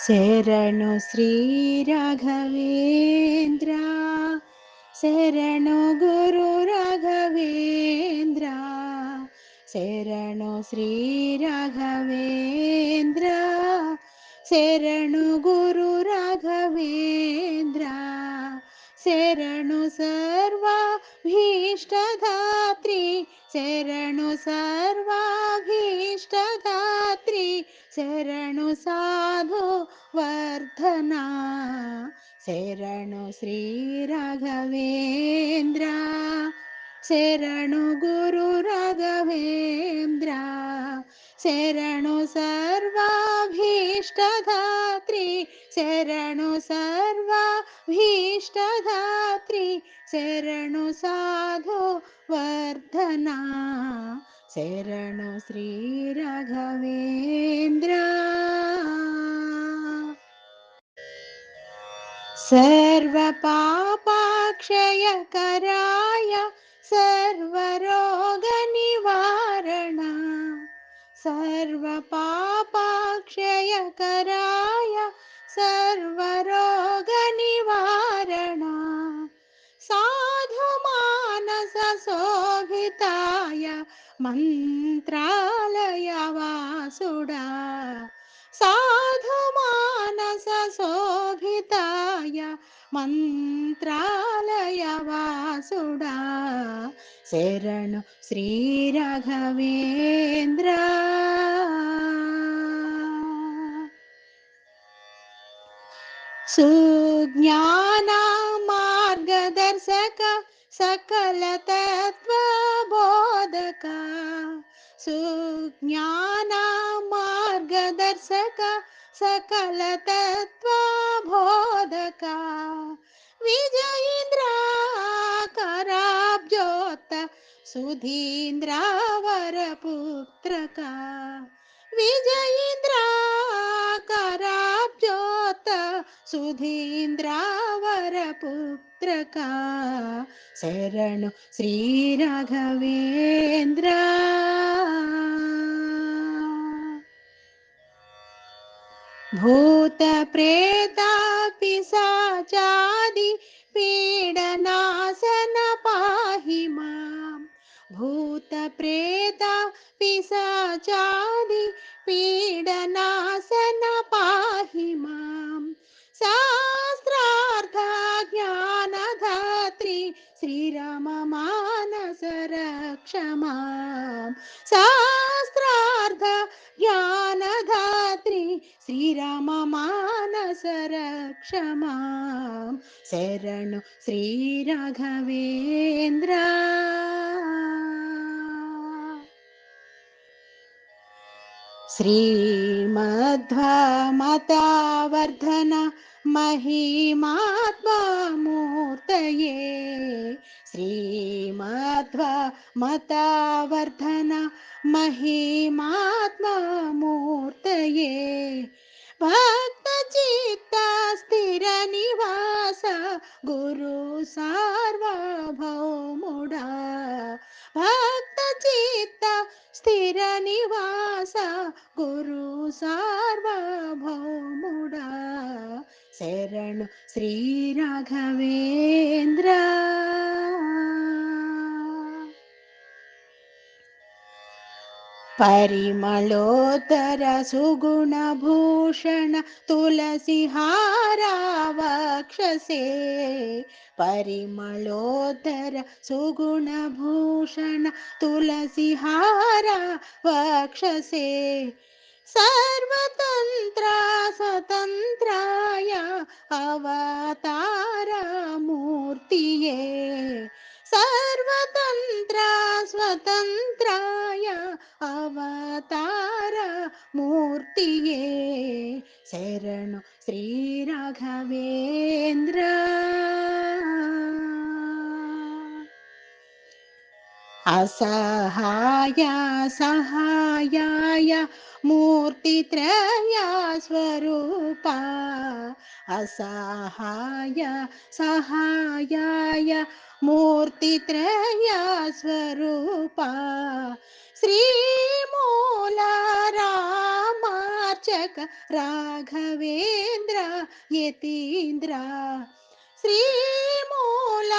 ಶರಣು ಶ್ರೀ ರಾಘವೇಂದ್ರ, ಶರಣು ಗುರು ರಾಘವೇಂದ್ರ, ಶರಣು ಶ್ರೀ ರಾಘವೇಂದ್ರ, ಶರಣು ಗುರು ರಾಘವೇಂದ್ರ, ಶರಣು ಸರ್ವಾಭೀಷ್ಟದಾತ್ರಿ, ಶರಣು ಸರ್ವಾಭೀಷ್ಟದಾತ್ರಿ, ಶರಣು ಸಾಧು ವರ್ಧನ, ಶರಣು ಶ್ರೀ ರಾಘವೇಂದ್ರ, ಶರಣು ಗುರು ರಾಘವೇಂದ್ರ, ಶರಣು ಸರ್ವಾಭೀಷ್ಟದಾತ್ರಿ, ಶರಣು ಸರ್ವಾಭೀಷ್ಟದಾತ್ರಿ, ಶರಣು ಸಾಧು ವರ್ಧನ, ಶರಣು ಶ್ರೀ ರಾಘವೇಂದ್ರ. ಸರ್ವ ಪಾಪಕ್ಷಯಕರಾಯ ಸರ್ವರೋಗ ನಿವಾರಣ, ಸರ್ವ ಪಾಪಕ್ಷಯಕರಾಯ ಸರ್ವರೋಗ ನಿವಾರಣ, ಸಾಧು ಮಾನಸ ಶೋಭಿತಾಯ ಮಂತ್ರಾಲಯ ವಾಸುಡ, ಸಾಧು ಮಾನಸ ಶೋಭಿತಾಯ ಮಂತ್ರಾಲಯ ವಾಸುಡ, ಶರಣು ಶ್ರೀ ರಾಘವೇಂದ್ರ. ಸುಜ್ಞಾನ ಮಾರ್ಗದರ್ಶಕ ಸಕಲ ತತ್ವ ಬೋಧಕ, ಸುಜ್ಞಾನ ಮಾರ್ಗದರ್ಶಕ ಸಕಲ ತತ್ವ ಬೋಧಕ, ವಿಜಯೇಂದ್ರ ಕರಾಬ್ಜೋತ ಸುಧೀಂದ್ರ ವರ ಪುತ್ರಕ, ವಿಜಯೇಂದ್ರ ಕರಾಬ್ಜೋತ ಸುಧೀಂದ್ರ ವರ ಪುತ್ರಕ, ಶರಣು ಶ್ರೀ ರಾಘವೇಂದ್ರ. ಭೂತ ಪ್ರೇತ ಪಿಶಾಚಾದಿ ಪೀಡನಾಶನ ಪಾಹಿ ಮಾಂ, ಭೂತ ಪ್ರೇತ ಪಿಶಾಚಾದಿ ಪೀಡನಾಶನ ಪಾಹಿ ಮಾಂ, ಶಾಸ್ತ್ರಾರ್ಥ ಜ್ಞಾನಧಾತ್ರಿ ಶ್ರೀರಾಮ ಮಾನಸ ರಕ್ಷ ಮಾಂ, ಶಾಸ್ತ್ರಾರ್ಥ ಜ್ಞಾನಧಾತ್ರಿ ಶ್ರೀರಾಮ ಮಾನಸ ರಕ್ಷ ಮಾಂ, ಶರಣು ಶ್ರೀ ರಾಘವೇಂದ್ರ. ಶ್ರೀಮಧ್ವ ಮತವರ್ಧನ ಮಹಿಮಾತ್ಮ ಮೂರ್ತಯೇ, ಶ್ರೀಮಧ್ವ ಮತವರ್ಧನ ಮಹಿಮಾತ್ಮ ಮೂರ್ತಯೇ, ಭಕ್ತ ಚಿತ್ತ ಸ್ಥಿರ ನಿವಾಸ ಗುರು ಸಾರ್ವಭೌಮುಡ, ಭಕ್ತ ಚಿತ್ತ ಸ್ಥಿರ ನಿವಾಸ ಗುರು ಸಾರ್ವಭೌಮುಡ, ಶರಣು ಶ್ರೀ ರಾಘವೇಂದ್ರ. ಪರಿಮಳೋತ್ತರ ಸುಗುಣ ಭೂಷಣ ತುಳಸಿ ಹಾರ ವಕ್ಷಸೆ, ಪರಿಮಳೋತ್ತರ ಸುಗುಣ ಭೂಷಣ ತುಳಸಿ ಹಾರ ವಕ್ಷಸೆ, ಸರ್ವತಂತ್ರ ಸ್ವತಂತ್ರಾಯ ಅವತಾರ ಮೂರ್ತಿಯೇ, ಸರ್ವತಂತ್ರ ಸ್ವತಂತ್ರಾಯ ಅವತಾರ ಮೂರ್ತಿಯೇ, ಶರಣು ಶ್ರೀ ರಾಘವೇಂದ್ರ. ಅಸಹಾಯ ಸಹಾಯಾಯ ಮೂರ್ತಿತ್ರಯ ಸ್ವರೂಪ, ಅಸಹಾಯ ಸಹಾಯಾಯ ಮೂರ್ತಿತ್ರಯ ಸ್ವರೂಪ, శ్రీమూల రామార్చక రాఘవేంద్ర యతీంద్ర శ్రీమూల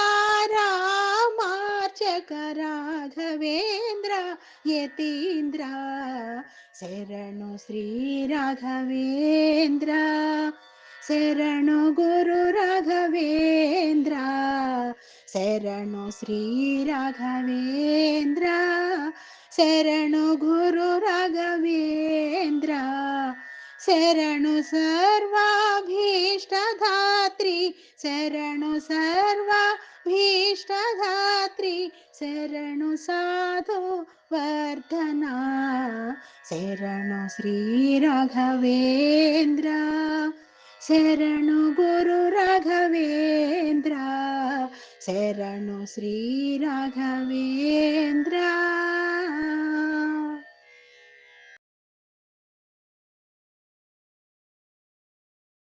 రామార్చక రాఘవేంద్ర యతీంద్ర శరణు శ్రీ రాఘవేంద్ర శరణు గురు రాఘవేంద్ర శరణు శ్రీ రాఘవేంద్ర శరణు గురు ರಾಘವೇಂದ್ರ ಶರಣು ಸರ್ವಾಭೀಷ್ಟಧಾತ್ರಿ ಶರಣು ಸರ್ವಾಭೀಷ್ಟಧಾತ್ರಿ ಶರಣು ಸಾಧು ವರ್ಧನ ಶರಣು ಶ್ರೀ ರಾಘವೇಂದ್ರ ಶರಣು ಗುರು ರಾಘವೇಂದ್ರ ಶರಣು ಶ್ರೀ ರಾಘವೇಂದ್ರ